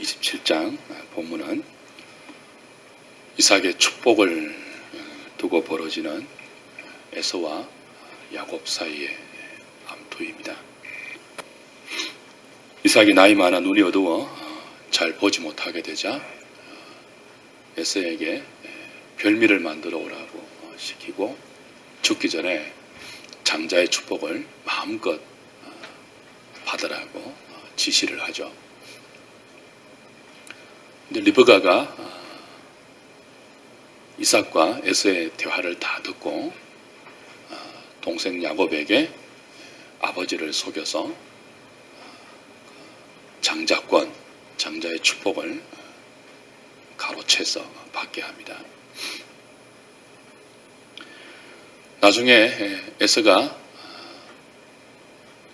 27장 본문은 이삭의 축복을 두고 벌어지는 에서와 야곱 사이의 암투입니다. 이삭이 나이 많아 눈이 어두워 잘 보지 못하게 되자 에서에게 별미를 만들어 오라고 시키고 죽기 전에 장자의 축복을 마음껏 받으라고 지시를 하죠. 근데 리브가가 이삭과 에서의 대화를 다 듣고 동생 야곱에게 아버지를 속여서 장자권, 장자의 축복을 가로채서 받게 합니다. 나중에 에서가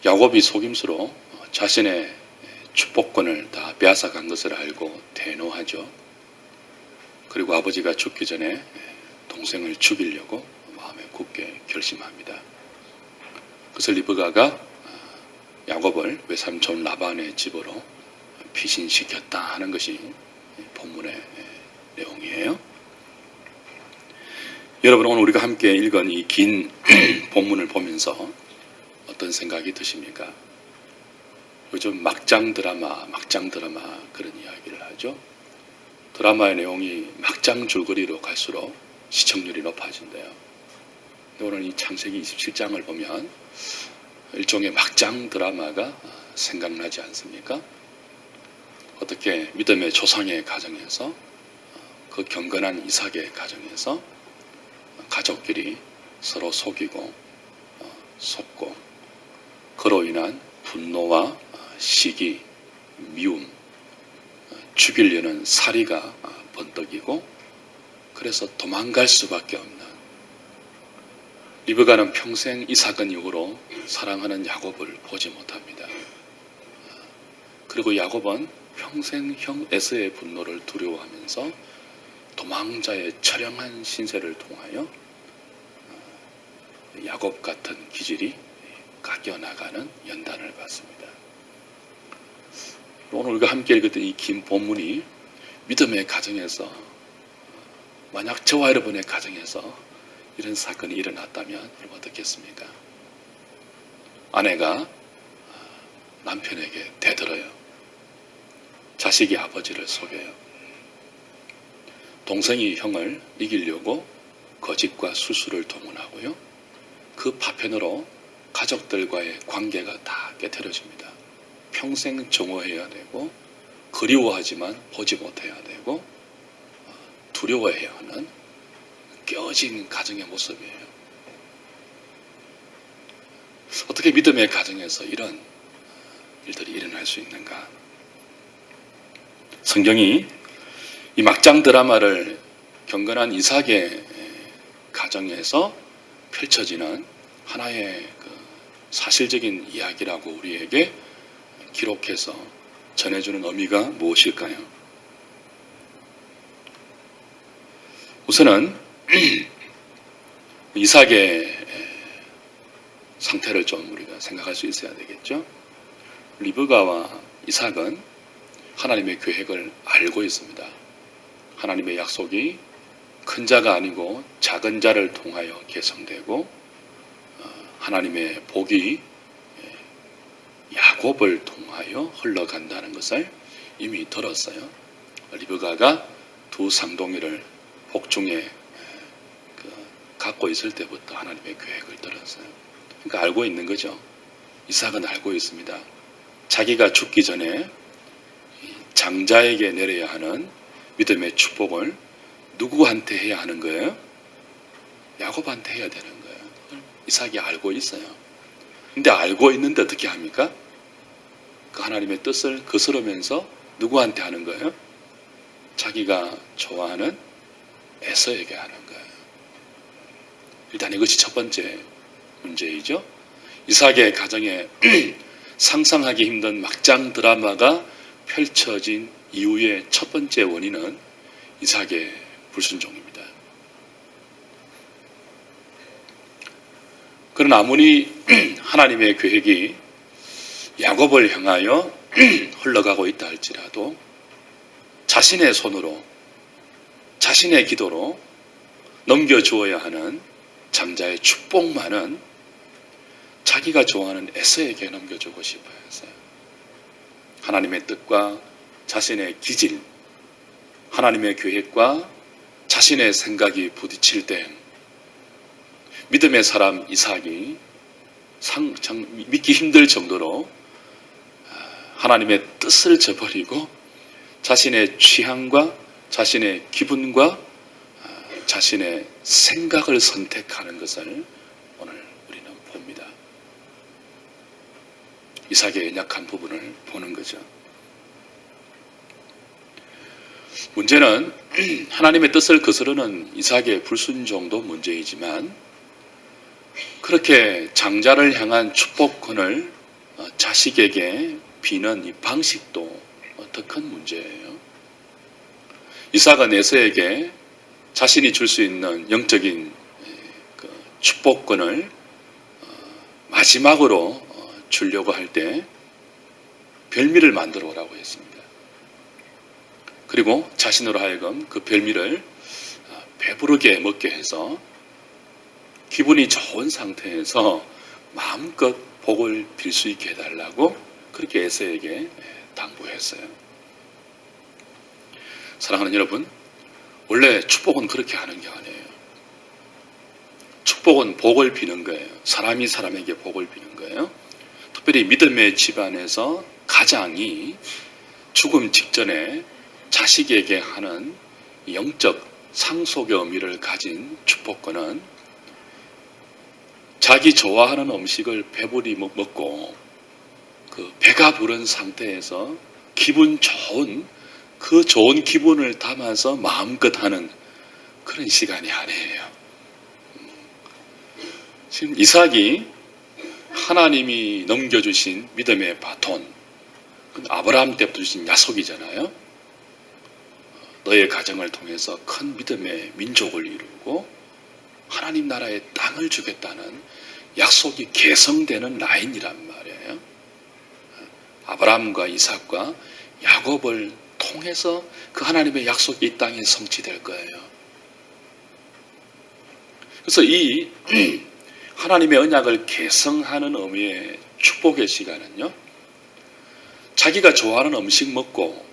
야곱이 속임수로 자신의 축복권을 다 빼앗아간 것을 알고 대노하죠. 그리고 아버지가 죽기 전에 동생을 죽이려고 마음에 굳게 결심합니다. 그래서 리브가가 야곱을 외삼촌 라반의 집으로 피신시켰다 하는 것이 본문의 내용이에요. 여러분, 오늘 우리가 함께 읽은 이 긴 본문을 보면서 어떤 생각이 드십니까? 요즘 막장 드라마 그런 이야기를 하죠. 드라마의 내용이 막장 줄거리로 갈수록 시청률이 높아진대요. 근데 오늘 이 창세기 27장을 보면 일종의 막장 드라마가 생각나지 않습니까? 어떻게 믿음의 조상의 가정에서 그 경건한 이삭의 가정에서 가족끼리 서로 속이고 속고 그로 인한 분노와 시기, 미움, 죽이려는 살이가 번뜩이고 그래서 도망갈 수밖에 없는 리브가는 평생 이삭은 이후로 사랑하는 야곱을 보지 못합니다. 그리고 야곱은 평생 형 에서의 분노를 두려워하면서 도망자의 처량한 신세를 통하여 야곱 같은 기질이 깎여나가는 연단을 받습니다. 오늘 우리가 함께 읽었던 이 긴 본문이 믿음의 가정에서 만약 저와 여러분의 가정에서 이런 사건이 일어났다면 여러분 어떻겠습니까? 아내가 남편에게 대들어요. 자식이 아버지를 속여요. 동생이 형을 이기려고 거짓과 수수를 동원하고요. 그 파편으로 가족들과의 관계가 다 깨트려집니다. 평생 정오해야 되고 그리워하지만 보지 못해야 되고 두려워해야 하는 깨어진 가정의 모습이에요. 어떻게 믿음의 가정에서 이런 일들이 일어날 수 있는가? 성경이 이 막장 드라마를 경건한 이삭의 가정에서 펼쳐지는 하나의 사실적인 이야기라고 우리에게 기록해서 전해주는 의미가 무엇일까요? 우선은 이삭의 상태를 좀 우리가 생각할 수 있어야 되겠죠. 리브가와 이삭은 하나님의 계획을 알고 있습니다. 하나님의 약속이 큰 자가 아니고 작은 자를 통하여 계성되고 하나님의 복이 야곱을 통하여 흘러간다는 것을 이미 들었어요. 리브가가 두 쌍둥이를 복중에 갖고 있을 때부터 하나님의 계획을 들었어요. 그러니까 알고 있는 거죠. 이삭은 알고 있습니다. 자기가 죽기 전에 장자에게 내려야 하는 믿음의 축복을 누구한테 해야 하는 거예요? 야곱한테 해야 되는 거예요. 이삭이 알고 있어요. 근데 알고 있는데 어떻게 합니까? 그 하나님의 뜻을 거스르면서 누구한테 하는 거예요? 자기가 좋아하는 에서에게 하는 거예요. 일단 이것이 첫 번째 문제이죠. 이삭의 가정에 상상하기 힘든 막장 드라마가 펼쳐진 이후의 첫 번째 원인은 이삭의 불순종입니다. 그러나 아무리 하나님의 계획이 야곱을 향하여 흘러가고 있다 할지라도 자신의 손으로, 자신의 기도로 넘겨주어야 하는 장자의 축복만은 자기가 좋아하는 에서에게 넘겨주고 싶어 했어요. 하나님의 뜻과 자신의 기질, 하나님의 계획과 자신의 생각이 부딪힐 때 믿음의 사람 이삭이 믿기 힘들 정도로 하나님의 뜻을 저버리고 자신의 취향과 자신의 기분과 자신의 생각을 선택하는 것을 오늘 우리는 봅니다. 이삭의 연약한 부분을 보는 거죠. 문제는 하나님의 뜻을 거스르는 이삭의 불순종도 문제이지만 그렇게 장자를 향한 축복권을 자식에게 비는 이 방식도 더 큰 문제예요. 이삭은 에서에게 자신이 줄 수 있는 영적인 축복권을 마지막으로 주려고 할 때 별미를 만들어 오라고 했습니다. 그리고 자신으로 하여금 그 별미를 배부르게 먹게 해서 기분이 좋은 상태에서 마음껏 복을 빌 수 있게 해달라고 그렇게 에서에게 당부했어요. 사랑하는 여러분, 원래 축복은 그렇게 하는 게 아니에요. 축복은 복을 비는 거예요. 사람이 사람에게 복을 비는 거예요. 특별히 믿음의 집안에서 가장이 죽음 직전에 자식에게 하는 영적 상속의 의미를 가진 축복권은 자기 좋아하는 음식을 배부리 먹고 그 배가 부른 상태에서 기분 좋은 그 좋은 기분을 담아서 마음껏 하는 그런 시간이 아니에요. 지금 이삭이 하나님이 넘겨주신 믿음의 바톤, 아브라함 때부터 주신 약속이잖아요. 너의 가정을 통해서 큰 믿음의 민족을 이루고 하나님 나라의 땅을 주겠다는 약속이 계승되는 라인이란 말이에요. 아브라함과 이삭과 야곱을 통해서 그 하나님의 약속이 이 땅에 성취될 거예요. 그래서 이 하나님의 언약을 계승하는 의미의 축복의 시간은요, 자기가 좋아하는 음식 먹고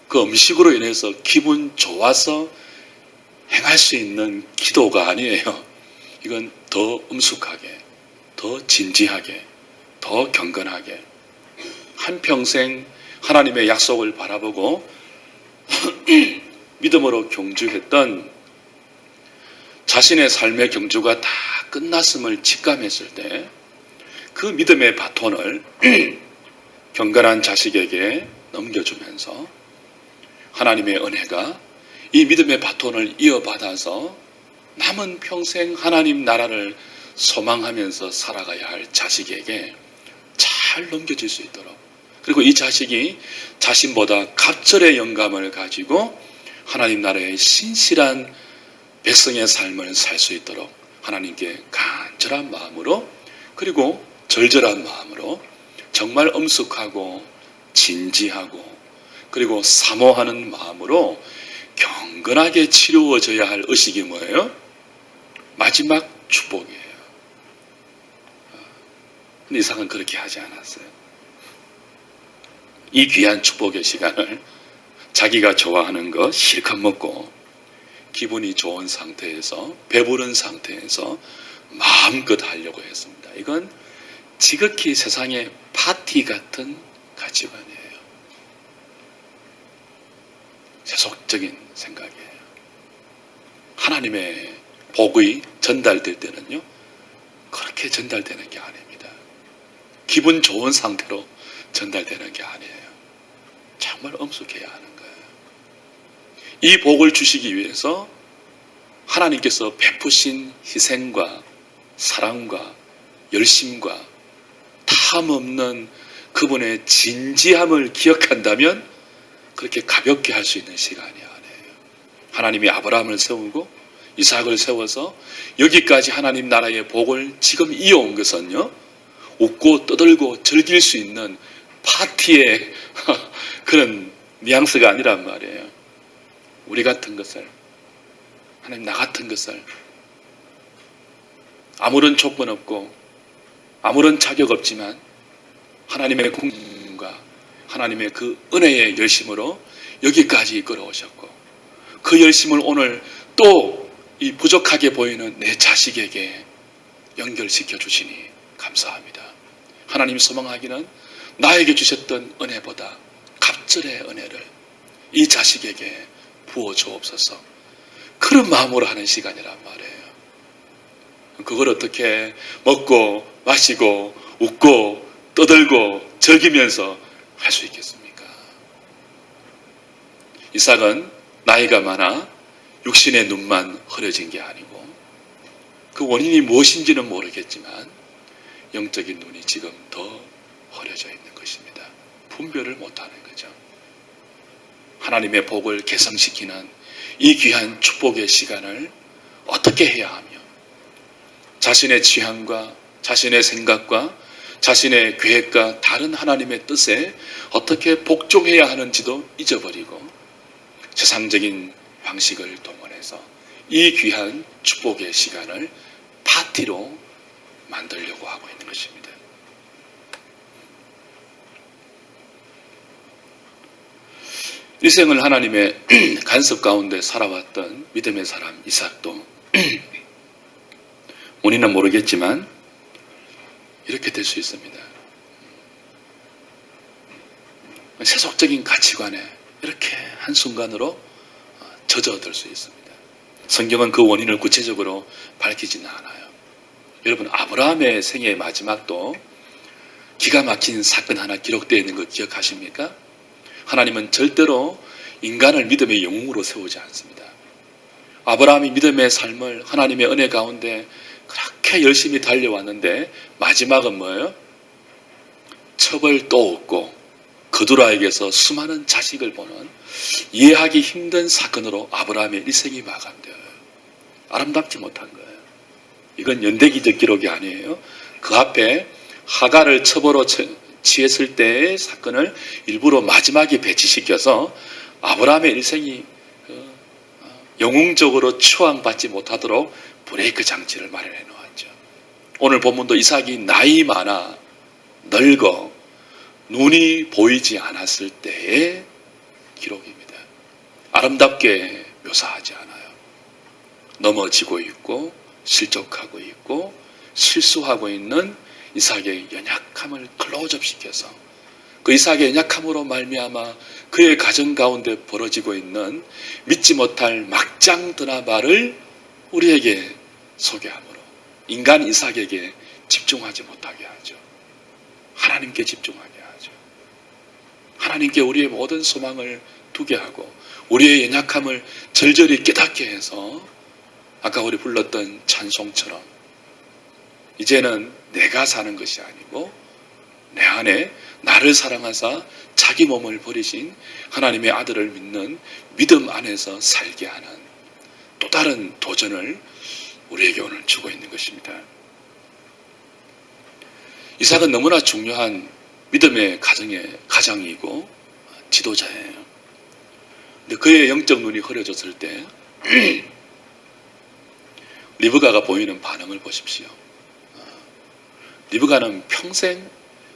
그 음식으로 인해서 기분 좋아서 행할 수 있는 기도가 아니에요. 이건 더 엄숙하게, 더 진지하게, 더 경건하게 한평생 하나님의 약속을 바라보고 믿음으로 경주했던 자신의 삶의 경주가 다 끝났음을 직감했을 때 그 믿음의 바톤을 경건한 자식에게 넘겨주면서 하나님의 은혜가 이 믿음의 바톤을 이어받아서 남은 평생 하나님 나라를 소망하면서 살아가야 할 자식에게 잘 넘겨질 수 있도록, 그리고 이 자식이 자신보다 갑절의 영감을 가지고 하나님 나라의 신실한 백성의 삶을 살 수 있도록 하나님께 간절한 마음으로, 그리고 절절한 마음으로 정말 엄숙하고 진지하고 그리고 사모하는 마음으로 경건하게 치루어져야 할 의식이 뭐예요? 마지막 축복이에요. 근데 이삭은 그렇게 하지 않았어요. 이 귀한 축복의 시간을 자기가 좋아하는 거 실컷 먹고 기분이 좋은 상태에서, 배부른 상태에서 마음껏 하려고 했습니다. 이건 지극히 세상의 파티 같은 가치관이에요. 세속적인 생각이에요. 하나님의 복이 전달될 때는요, 그렇게 전달되는 게 아닙니다. 기분 좋은 상태로 전달되는 게 아니에요. 정말 엄숙해야 하는 거예요. 이 복을 주시기 위해서 하나님께서 베푸신 희생과 사랑과 열심과 탐없는 그분의 진지함을 기억한다면 그렇게 가볍게 할 수 있는 시간이 아니에요. 하나님이 아브라함을 세우고 이삭을 세워서 여기까지 하나님 나라의 복을 지금 이어온 것은요, 웃고 떠들고 즐길 수 있는 파티의 그런 뉘앙스가 아니란 말이에요. 우리 같은 것을, 하나님 나 같은 것을 아무런 조건 없고 아무런 자격 없지만 하나님의 공과 하나님의 그 은혜의 열심으로 여기까지 이끌어오셨고, 그 열심을 오늘 또 이 부족하게 보이는 내 자식에게 연결시켜 주시니 감사합니다. 하나님 소망하기는 나에게 주셨던 은혜보다 갑절의 은혜를 이 자식에게 부어 주옵소서. 그런 마음으로 하는 시간이란 말이에요. 그걸 어떻게 먹고 마시고 웃고 떠들고 즐기면서 할 수 있겠습니까? 이삭은 나이가 많아 육신의 눈만 흐려진 게 아니고, 그 원인이 무엇인지는 모르겠지만 영적인 눈이 지금 더 흐려져 있는 것입니다. 분별을 못하는 거죠. 하나님의 복을 개성시키는 이 귀한 축복의 시간을 어떻게 해야 하며, 자신의 취향과 자신의 생각과 자신의 계획과 다른 하나님의 뜻에 어떻게 복종해야 하는지도 잊어버리고 세상적인 방식을 동원해서 이 귀한 축복의 시간을 파티로 만들려고 하고 있는 것입니다. 일생을 하나님의 간섭 가운데 살아왔던 믿음의 사람 이삭도 원인은 모르겠지만 이렇게 될 수 있습니다. 세속적인 가치관에 이렇게 한순간으로 젖어들 수 있습니다. 성경은 그 원인을 구체적으로 밝히지는 않아요. 여러분, 아브라함의 생애의 마지막도 기가 막힌 사건 하나 기록되어 있는 거 기억하십니까? 하나님은 절대로 인간을 믿음의 영웅으로 세우지 않습니다. 아브라함이 믿음의 삶을 하나님의 은혜 가운데 그렇게 열심히 달려왔는데 마지막은 뭐예요? 첩을 또 얻고 그두라에게서 수많은 자식을 보는 이해하기 힘든 사건으로 아브라함의 일생이 마감되어요. 아름답지 못한 거예요. 이건 연대기적 기록이 아니에요. 그 앞에 하갈을 첩으로 취했을 때의 사건을 일부러 마지막에 배치시켜서 아브라함의 일생이 영웅적으로 추앙받지 못하도록 브레이크 장치를 마련해 놓았죠. 오늘 본문도 이삭이 나이 많아 늙어 눈이 보이지 않았을 때의 기록입니다. 아름답게 묘사하지 않아요. 넘어지고 있고 실족하고 있고 실수하고 있는 이삭의 연약함을 클로즈업 시켜서 그 이삭의 연약함으로 말미암아 그의 가정 가운데 벌어지고 있는 믿지 못할 막장 드라마를 우리에게 소개함으로 인간 이삭에게 집중하지 못하게 하죠. 하나님께 집중하게 하죠. 하나님께 우리의 모든 소망을 두게 하고 우리의 연약함을 절절히 깨닫게 해서 아까 우리 불렀던 찬송처럼 이제는 내가 사는 것이 아니고 내 안에 나를 사랑하사 자기 몸을 버리신 하나님의 아들을 믿는 믿음 안에서 살게 하는 또 다른 도전을 우리에게 오늘 주고 있는 것입니다. 이삭은 너무나 중요한 믿음의 가장이고 지도자예요. 근데 그의 영적 눈이 흐려졌을 때 리브가가 보이는 반응을 보십시오. 리브가는 평생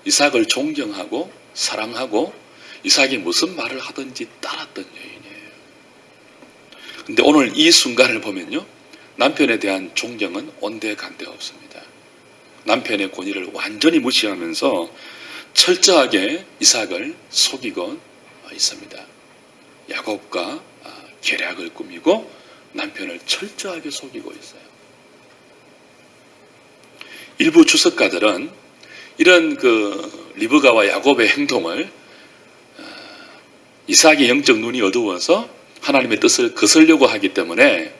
이삭을 존경하고 사랑하고 이삭이 무슨 말을 하든지 따랐던 여인이에요. 근데 오늘 이 순간을 보면요, 남편에 대한 존경은 온데간데 없습니다. 남편의 권위를 완전히 무시하면서 철저하게 이삭을 속이고 있습니다. 야곱과 계략을 꾸미고 남편을 철저하게 속이고 있어요. 일부 주석가들은 이런 리브가와 야곱의 행동을 이삭의 영적 눈이 어두워서 하나님의 뜻을 거슬리려고 하기 때문에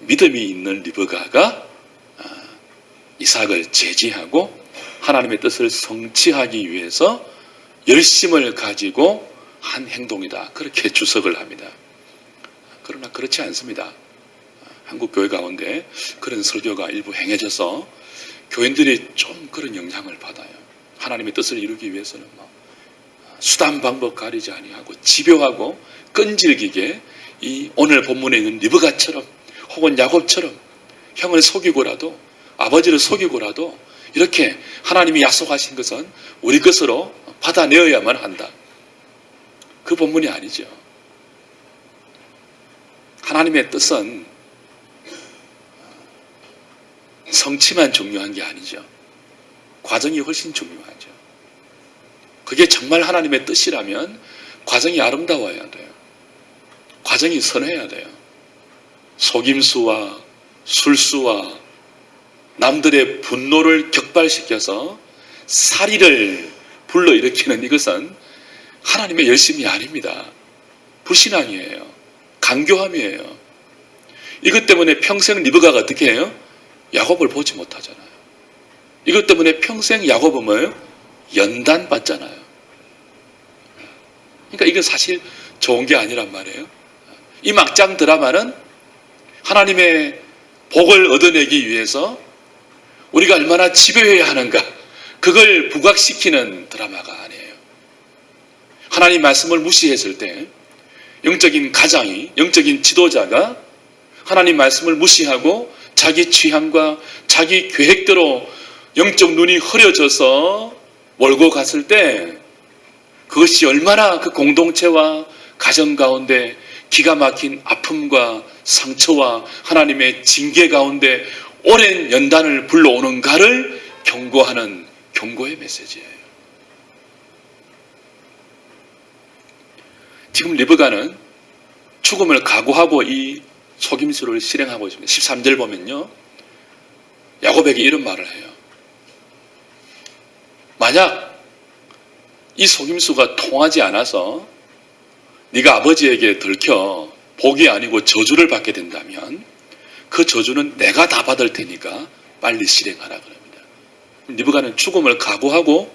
믿음이 있는 리브가가 이삭을 제지하고 하나님의 뜻을 성취하기 위해서 열심을 가지고 한 행동이다, 그렇게 주석을 합니다. 그러나 그렇지 않습니다. 한국 교회 가운데 그런 설교가 일부 행해져서 교인들이 좀 그런 영향을 받아요. 하나님의 뜻을 이루기 위해서는 수단 방법 가리지 아니하고 집요하고 끈질기게 이 오늘 본문에 있는 리브가처럼 혹은 야곱처럼 형을 속이고라도 아버지를 속이고라도 이렇게 하나님이 약속하신 것은 우리 것으로 받아내어야만 한다. 그 본문이 아니죠. 하나님의 뜻은 성취만 중요한 게 아니죠. 과정이 훨씬 중요하죠. 그게 정말 하나님의 뜻이라면 과정이 아름다워야 돼요. 과정이 선해야 돼요. 속임수와 술수와 남들의 분노를 격발시켜서 살인을 불러일으키는 이것은 하나님의 열심이 아닙니다. 불신앙이에요. 간교함이에요. 이것 때문에 평생 리브가가 어떻게 해요? 야곱을 보지 못하잖아요. 이것 때문에 평생 야곱은 뭐예요? 연단받잖아요. 그러니까 이건 사실 좋은 게 아니란 말이에요. 이 막장 드라마는 하나님의 복을 얻어내기 위해서 우리가 얼마나 집요해야 하는가, 그걸 부각시키는 드라마가 아니에요. 하나님 말씀을 무시했을 때 영적인 가장이, 영적인 지도자가 하나님 말씀을 무시하고 자기 취향과 자기 계획대로 영적 눈이 흐려져서 몰고 갔을 때 그것이 얼마나 그 공동체와 가정 가운데 기가 막힌 아픔과 상처와 하나님의 징계 가운데 오랜 연단을 불러오는가를 경고하는 경고의 메시지예요. 지금 리브가는 죽음을 각오하고 이 속임수를 실행하고 있습니다. 13절 보면요, 야곱에게 이런 말을 해요. 만약 이 속임수가 통하지 않아서 네가 아버지에게 들켜 복이 아니고 저주를 받게 된다면 그 저주는 내가 다 받을 테니까 빨리 실행하라 그럽니다. 리브가는 죽음을 각오하고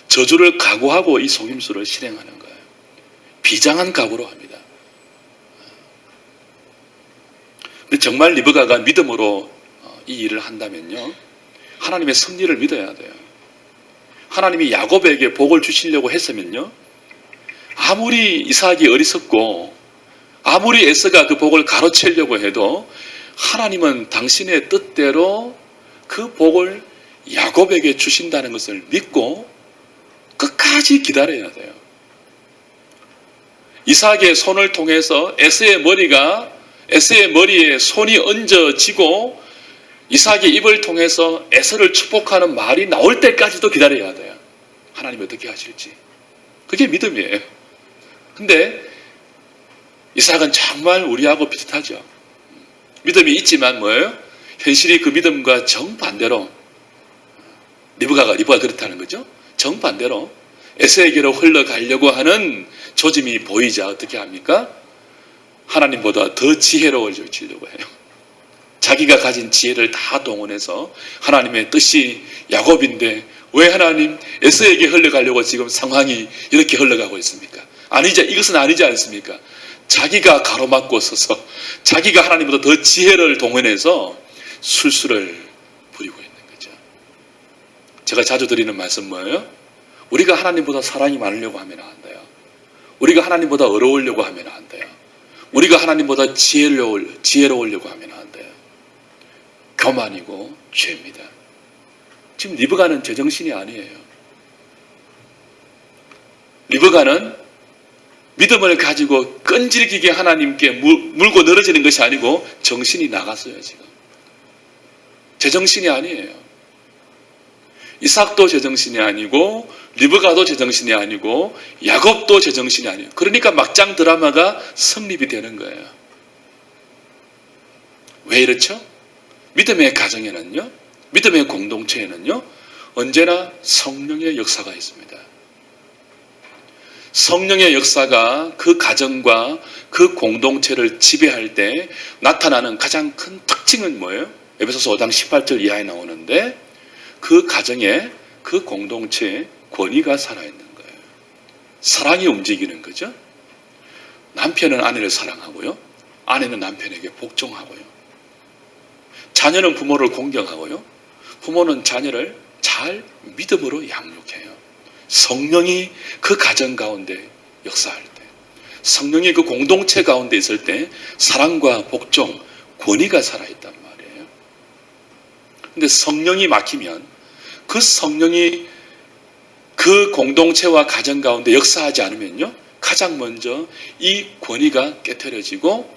저주를 각오하고 이 속임수를 실행하는 거예요. 비장한 각오로 합니다. 근데 정말 리브가가 믿음으로 이 일을 한다면요, 하나님의 섭리를 믿어야 돼요. 하나님이 야곱에게 복을 주시려고 했으면요, 아무리 이삭이 어리석고 아무리 에서가 그 복을 가로채려고 해도 하나님은 당신의 뜻대로 그 복을 야곱에게 주신다는 것을 믿고 끝까지 기다려야 돼요. 이삭의 손을 통해서 에서의 머리에 손이 얹어지고 이삭의 입을 통해서 에서를 축복하는 말이 나올 때까지도 기다려야 돼요. 하나님이 어떻게 하실지. 그게 믿음이에요. 근데 이삭은 정말 우리하고 비슷하죠. 믿음이 있지만 뭐예요? 현실이 그 믿음과 정반대로, 리브가가 그렇다는 거죠. 정반대로 에서에게로 흘러가려고 하는 조짐이 보이자 어떻게 합니까? 하나님보다 더 지혜로워지려고 해요. 자기가 가진 지혜를 다 동원해서 하나님의 뜻이 야곱인데 왜 하나님 에서에게 흘러가려고 지금 상황이 이렇게 흘러가고 있습니까? 이것은 아니지 않습니까? 자기가 가로막고 서서 자기가 하나님보다 더 지혜를 동원해서 술수를 부리고 있는 거죠. 제가 자주 드리는 말씀 뭐예요? 우리가 하나님보다 사랑이 많으려고 하면 안 돼요. 우리가 하나님보다 어려우려고 하면 안 돼요. 우리가 하나님보다 지혜로우려고 하면 안 돼요. 교만이고 죄입니다. 지금 리브가는 제정신이 아니에요. 리브가는 믿음을 가지고 끈질기게 하나님께 물고 늘어지는 것이 아니고 정신이 나갔어요. 지금 제정신이 아니에요. 이삭도 제정신이 아니고 리브가도 제정신이 아니고 야곱도 제정신이 아니에요. 그러니까 막장 드라마가 성립이 되는 거예요. 왜 이렇죠? 믿음의 가정에는요, 믿음의 공동체에는요, 언제나 성령의 역사가 있습니다. 성령의 역사가 그 가정과 그 공동체를 지배할 때 나타나는 가장 큰 특징은 뭐예요? 에베소서 5장 18절 이하에 나오는데 그 가정에, 그 공동체에 권위가 살아있는 거예요. 사랑이 움직이는 거죠. 남편은 아내를 사랑하고요, 아내는 남편에게 복종하고요, 자녀는 부모를 공경하고요, 부모는 자녀를 잘 믿음으로 양육해요. 성령이 그 가정 가운데 역사할 때, 성령이 그 공동체 가운데 있을 때 사랑과 복종, 권위가 살아있단 말이에요. 근데 성령이 막히면, 그 성령이 그 공동체와 가정 가운데 역사하지 않으면요, 가장 먼저 이 권위가 깨트려지고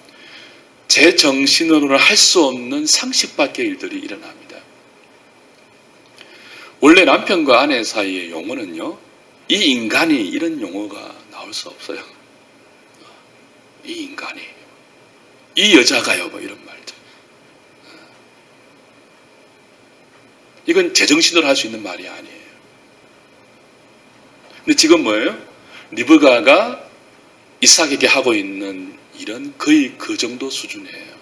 제 정신으로는 할 수 없는 상식 밖의 일들이 일어납니다. 원래 남편과 아내 사이의 용어는요, 이 인간이, 이런 용어가 나올 수 없어요. 이 인간이, 이 여자가요, 뭐 이런 말들. 이건 제정신으로 할 수 있는 말이 아니에요. 근데 지금 뭐예요? 리브가가 이삭에게 하고 있는 일은 거의 그 정도 수준이에요.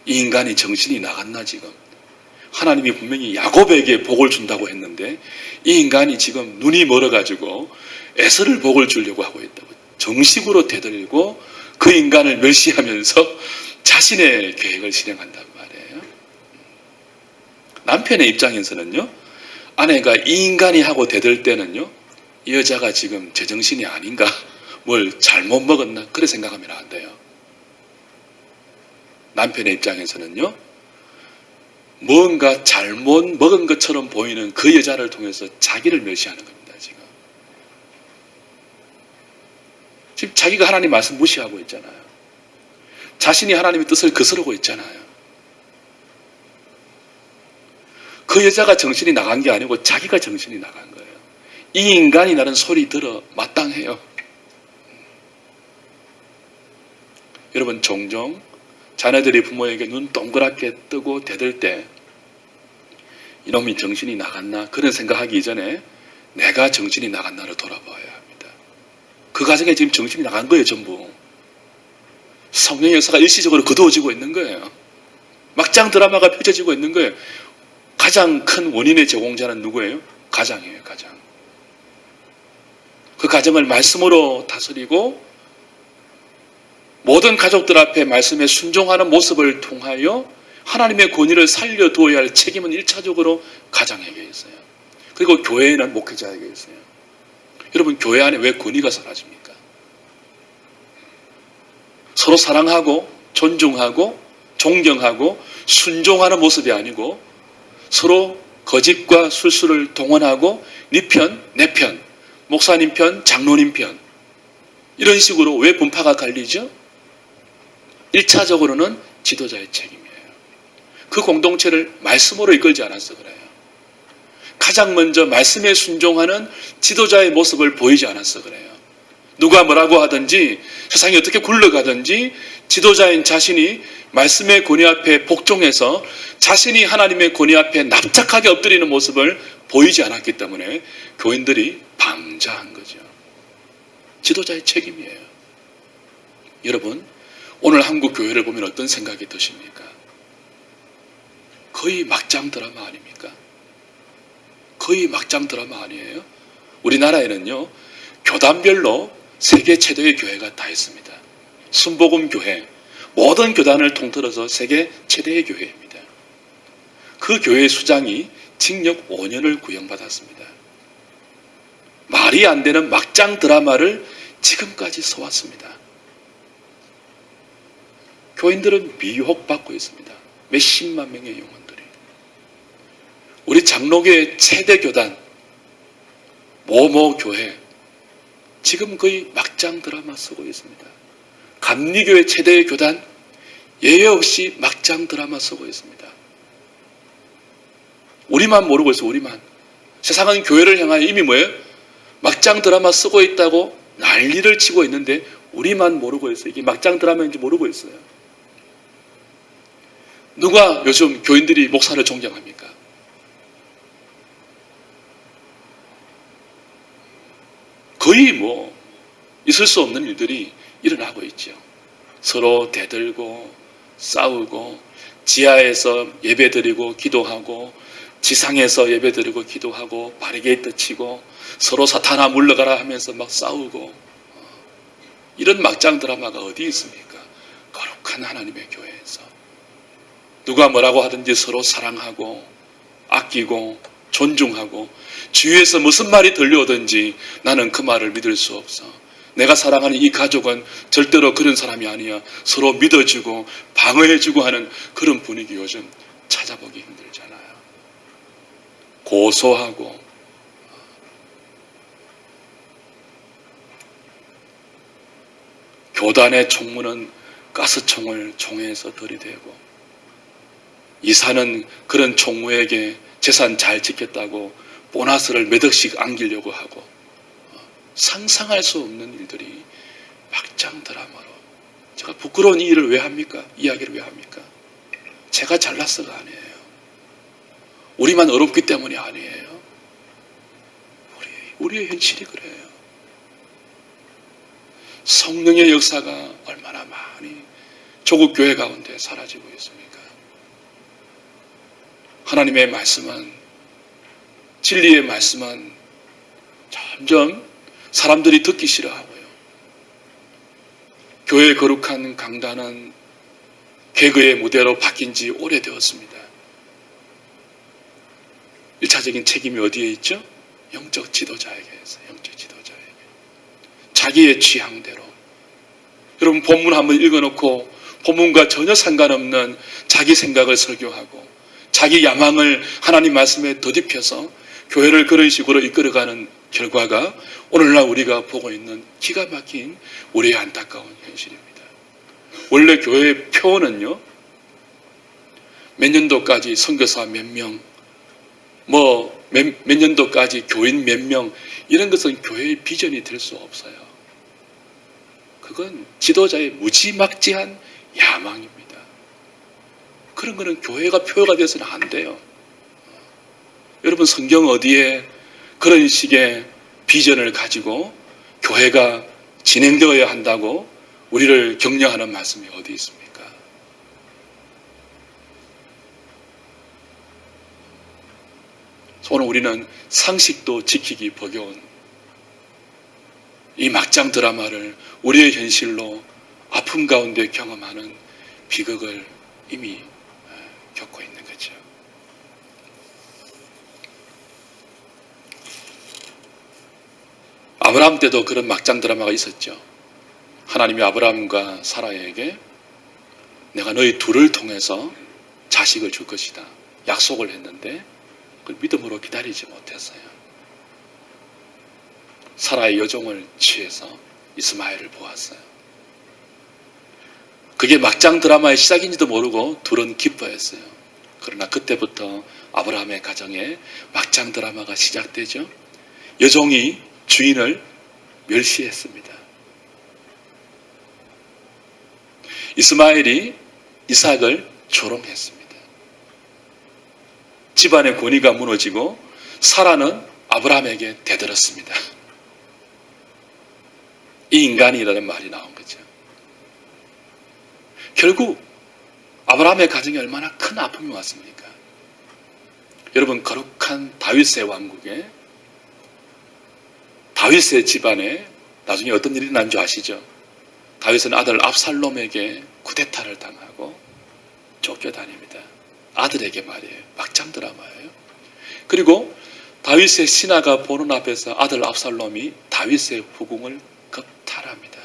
이 인간이 정신이 나갔나 지금. 하나님이 분명히 야곱에게 복을 준다고 했는데 이 인간이 지금 눈이 멀어가지고 에서를 복을 주려고 하고 있다고. 정식으로 대들고 그 인간을 멸시하면서 자신의 계획을 실행한단 말이에요. 남편의 입장에서는요, 아내가 이 인간이 하고 대들 때는요, 이 여자가 지금 제정신이 아닌가, 뭘 잘못 먹었나, 그래 생각하면 안 돼요. 남편의 입장에서는요, 뭔가 잘못 먹은 것처럼 보이는 그 여자를 통해서 자기를 멸시하는 겁니다. 지금 자기가 하나님 말씀 무시하고 있잖아요. 자신이 하나님의 뜻을 거스르고 있잖아요. 그 여자가 정신이 나간 게 아니고 자기가 정신이 나간 거예요. 이 인간이라는 소리 들어 마땅해요. 여러분, 종종 자녀들이 부모에게 눈 동그랗게 뜨고 대들 때 이놈이 정신이 나갔나, 그런 생각하기 이전에 내가 정신이 나갔나를 돌아봐야 합니다. 그 가정에 지금 정신이 나간 거예요. 전부 성령의 역사가 일시적으로 거두어지고 있는 거예요. 막장 드라마가 펼쳐지고 있는 거예요. 가장 큰 원인의 제공자는 누구예요? 가장이에요. 가장. 그 가정을 말씀으로 다스리고 모든 가족들 앞에 말씀에 순종하는 모습을 통하여 하나님의 권위를 살려두어야 할 책임은 1차적으로 가장에게 있어요. 그리고 교회에는 목회자에게 있어요. 여러분, 교회 안에 왜 권위가 사라집니까? 서로 사랑하고 존중하고 존경하고 순종하는 모습이 아니고 서로 거짓과 술수를 동원하고 네 편, 내 편, 목사님 편, 장로님 편, 이런 식으로 왜 분파가 갈리죠? 1차적으로는 지도자의 책임이에요. 그 공동체를 말씀으로 이끌지 않아서 그래요. 가장 먼저 말씀에 순종하는 지도자의 모습을 보이지 않아서 그래요. 누가 뭐라고 하든지 세상이 어떻게 굴러가든지 지도자인 자신이 말씀의 권위 앞에 복종해서 자신이 하나님의 권위 앞에 납작하게 엎드리는 모습을 보이지 않았기 때문에 교인들이 방자한 거죠. 지도자의 책임이에요. 여러분, 오늘 한국 교회를 보면 어떤 생각이 드십니까? 거의 막장 드라마 아닙니까? 거의 막장 드라마 아니에요? 우리나라에는요, 교단별로 세계 최대의 교회가 다 있습니다. 순복음 교회, 모든 교단을 통틀어서 세계 최대의 교회입니다. 그 교회 수장이 징역 5년을 구형받았습니다. 말이 안 되는 막장 드라마를 지금까지 써왔습니다. 교인들은 미혹받고 있습니다. 몇십만 명의 영혼들이. 우리 장로교의 최대 교단 모모 교회, 지금 거의 막장 드라마 쓰고 있습니다. 감리교의 최대의 교단, 예외 없이 막장 드라마 쓰고 있습니다. 우리만 모르고 있어요. 우리만. 세상은 교회를 향하여 이미 뭐예요? 막장 드라마 쓰고 있다고 난리를 치고 있는데 우리만 모르고 있어요. 이게 막장 드라마인지 모르고 있어요. 누가 요즘 교인들이 목사를 존경합니까? 거의 뭐 있을 수 없는 일들이 일어나고 있죠. 서로 대들고 싸우고 지하에서 예배드리고 기도하고 지상에서 예배드리고 기도하고 바리게이트 치고 서로 사탄아 물러가라 하면서 막 싸우고, 이런 막장 드라마가 어디 있습니까? 거룩한 하나님의 교회에서 누가 뭐라고 하든지 서로 사랑하고 아끼고 존중하고 주위에서 무슨 말이 들려오든지 나는 그 말을 믿을 수 없어. 내가 사랑하는 이 가족은 절대로 그런 사람이 아니야. 서로 믿어주고 방어해주고 하는 그런 분위기 요즘 찾아보기 힘들잖아요. 고소하고 교단의 총무는 가스총을 총회에서 들이대고 이사는 그런 총무에게 재산 잘 지켰다고 보너스를 몇 억씩 안기려고 하고 상상할 수 없는 일들이 막장 드라마로. 제가 부끄러운 이 일을 왜 합니까? 이야기를 왜 합니까? 제가 잘났어가 아니에요. 우리만 어렵기 때문이 아니에요. 우리의 현실이 그래요. 성령의 역사가 얼마나 많이 조국 교회 가운데 사라지고 있습니까? 하나님의 말씀은, 진리의 말씀은 점점 사람들이 듣기 싫어하고요. 교회의 거룩한 강단은 개그의 무대로 바뀐 지 오래되었습니다. 1차적인 책임이 어디에 있죠? 영적 지도자에게 있어요. 영적 지도자에게. 자기의 취향대로. 여러분 본문 한번 읽어놓고 본문과 전혀 상관없는 자기 생각을 설교하고 자기 야망을 하나님 말씀에 더딥혀서 교회를 그런 식으로 이끌어가는 결과가 오늘날 우리가 보고 있는 기가 막힌 우리의 안타까운 현실입니다. 원래 교회의 표어는요, 몇 년도까지 선교사 몇 명, 몇 년도까지 교인 몇 명, 이런 것은 교회의 비전이 될 수 없어요. 그건 지도자의 무지막지한 야망입니다. 그런 거는 교회가 표어가 되어서는 안 돼요. 여러분 성경 어디에 그런 식의 비전을 가지고 교회가 진행되어야 한다고 우리를 격려하는 말씀이 어디 있습니까? 오늘 우리는 상식도 지키기 버거운 이 막장 드라마를 우리의 현실로 아픔 가운데 경험하는 비극을 이미 겪고 있는 거죠. 아브라함 때도 그런 막장 드라마가 있었죠. 하나님이 아브라함과 사라에게 내가 너희 둘을 통해서 자식을 줄 것이다 약속을 했는데 그걸 믿음으로 기다리지 못했어요. 사라의 여종을 취해서 이스마엘을 보았어요. 그게 막장 드라마의 시작인지도 모르고 둘은 기뻐했어요. 그러나 그때부터 아브라함의 가정에 막장 드라마가 시작되죠. 여종이 주인을 멸시했습니다. 이스마엘이 이삭을 조롱했습니다. 집안의 권위가 무너지고 사라는 아브라함에게 대들었습니다. 이 인간이라는 말이 나온 거죠. 결국 아브라함의 가정에 얼마나 큰 아픔이 왔습니까? 여러분 거룩한 다윗의 왕국에 다윗의 집안에 나중에 어떤 일이 난 줄 아시죠? 다윗은 아들 압살롬에게 쿠데타를 당하고 쫓겨다닙니다. 아들에게 말이에요. 막장 드라마예요. 그리고 다윗의 신하가 보는 앞에서 아들 압살롬이 다윗의 후궁을 겁탈합니다.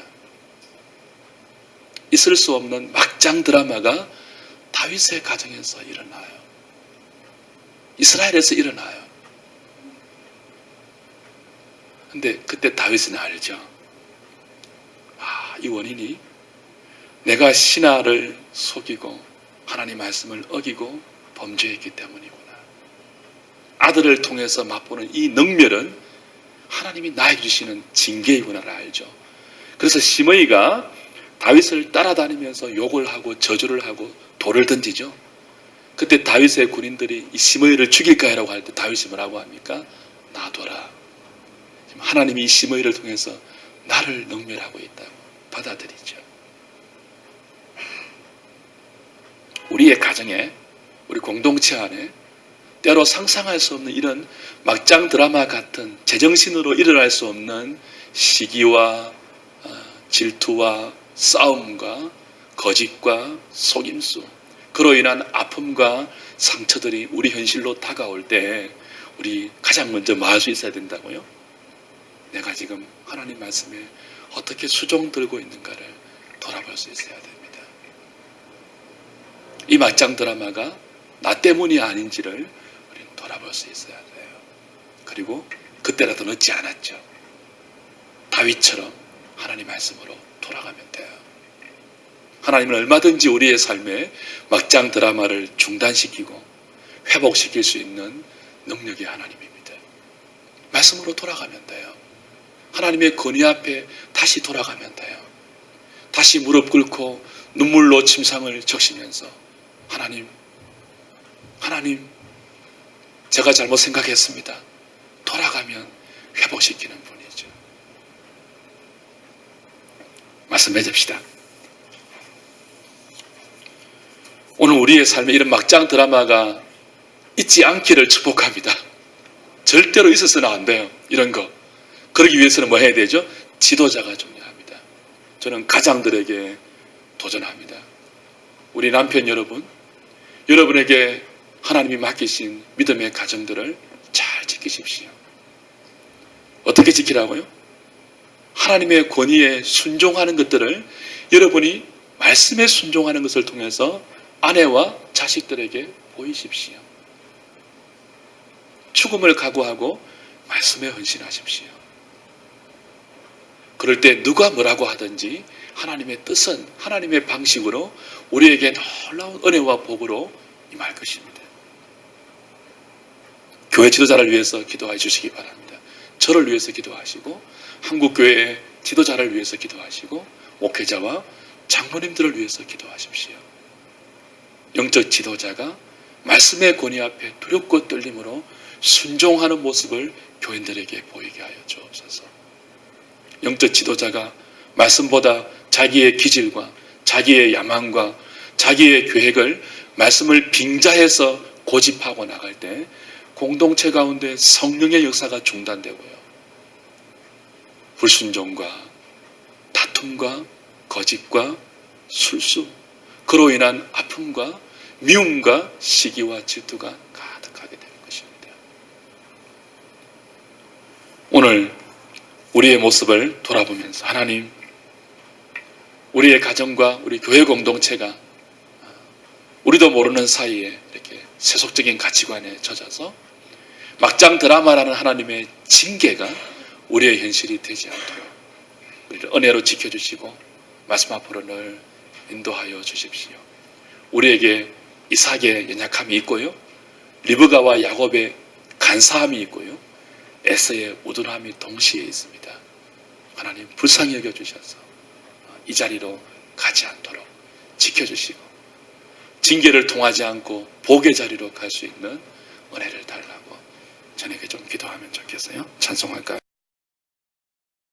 있을 수 없는 막장 드라마가 다윗의 가정에서 일어나요. 이스라엘에서 일어나요. 근데 그때 다윗은 알죠. 이 원인이 내가 신하를 속이고 하나님 말씀을 어기고 범죄했기 때문이구나. 아들을 통해서 맛보는 이 능멸은 하나님이 나에게 주시는 징계이구나를 알죠. 그래서 시므이가 다윗을 따라다니면서 욕을 하고 저주를 하고 돌을 던지죠. 그때 다윗의 군인들이 이 시므이를 죽일까 하라고 할 때 다윗이 뭐라고 합니까? 놔둬라. 하나님이 이 시므이를 통해서 나를 능멸하고 있다고 받아들이죠. 우리의 가정에, 우리 공동체 안에 때로 상상할 수 없는 이런 막장 드라마 같은 제정신으로 일어날 수 없는 시기와 질투와 싸움과 거짓과 속임수, 그로 인한 아픔과 상처들이 우리 현실로 다가올 때 우리 가장 먼저 뭐 할 수 있어야 된다고요? 내가 지금 하나님 말씀에 어떻게 수종 들고 있는가를 돌아볼 수 있어야 됩니다. 이 막장 드라마가 나 때문이 아닌지를 우리는 돌아볼 수 있어야 돼요. 그리고 그때라도 늦지 않았죠. 다윗처럼 하나님 말씀으로 돌아가면 돼요. 하나님은 얼마든지 우리의 삶에 막장 드라마를 중단시키고 회복시킬 수 있는 능력의 하나님입니다. 말씀으로 돌아가면 돼요. 하나님의 권위 앞에 다시 돌아가면 돼요. 다시 무릎 꿇고 눈물로 침상을 적시면서 하나님, 제가 잘못 생각했습니다. 돌아가면 회복시키는 분이죠. 말씀 맺읍시다. 오늘 우리의 삶에 이런 막장 드라마가 있지 않기를 축복합니다. 절대로 있어서는 안 돼요. 이런 거. 그러기 위해서는 뭐 해야 되죠? 지도자가 중요합니다. 저는 가장들에게 도전합니다. 우리 남편 여러분, 여러분에게 하나님이 맡기신 믿음의 가정들을 잘 지키십시오. 어떻게 지키라고요? 하나님의 권위에 순종하는 것들을 여러분이 말씀에 순종하는 것을 통해서 아내와 자식들에게 보이십시오. 죽음을 각오하고 말씀에 헌신하십시오. 그럴 때 누가 뭐라고 하든지 하나님의 뜻은 하나님의 방식으로 우리에게 놀라운 은혜와 복으로 임할 것입니다. 교회 지도자를 위해서 기도해 주시기 바랍니다. 저를 위해서 기도하시고 한국교회의 지도자를 위해서 기도하시고 목회자와 장로님들을 위해서 기도하십시오. 영적 지도자가 말씀의 권위 앞에 두렵고 떨림으로 순종하는 모습을 교인들에게 보이게 하여 주옵소서. 영적 지도자가 말씀보다 자기의 기질과 자기의 야망과 자기의 계획을 말씀을 빙자해서 고집하고 나갈 때 공동체 가운데 성령의 역사가 중단되고요. 불순종과 다툼과 거짓과 술수, 그로 인한 아픔과 미움과 시기와 질투가 가득하게 되는 것입니다. 오늘 우리의 모습을 돌아보면서 하나님, 우리의 가정과 우리 교회 공동체가 우리도 모르는 사이에 이렇게 세속적인 가치관에 젖어서 막장 드라마라는 하나님의 징계가 우리의 현실이 되지 않도록 우리를 은혜로 지켜주시고 말씀 앞으로 늘 인도하여 주십시오. 우리에게 이삭의 연약함이 있고요, 리브가와 야곱의 간사함이 있고요, 에서의 우둔함이 동시에 있습니다. 하나님 불쌍히 여겨주셔서 이 자리로 가지 않도록 지켜주시고 징계를 통하지 않고 복의 자리로 갈 수 있는 은혜를 달라고 저에게 좀 기도하면 좋겠어요. 찬송할까요?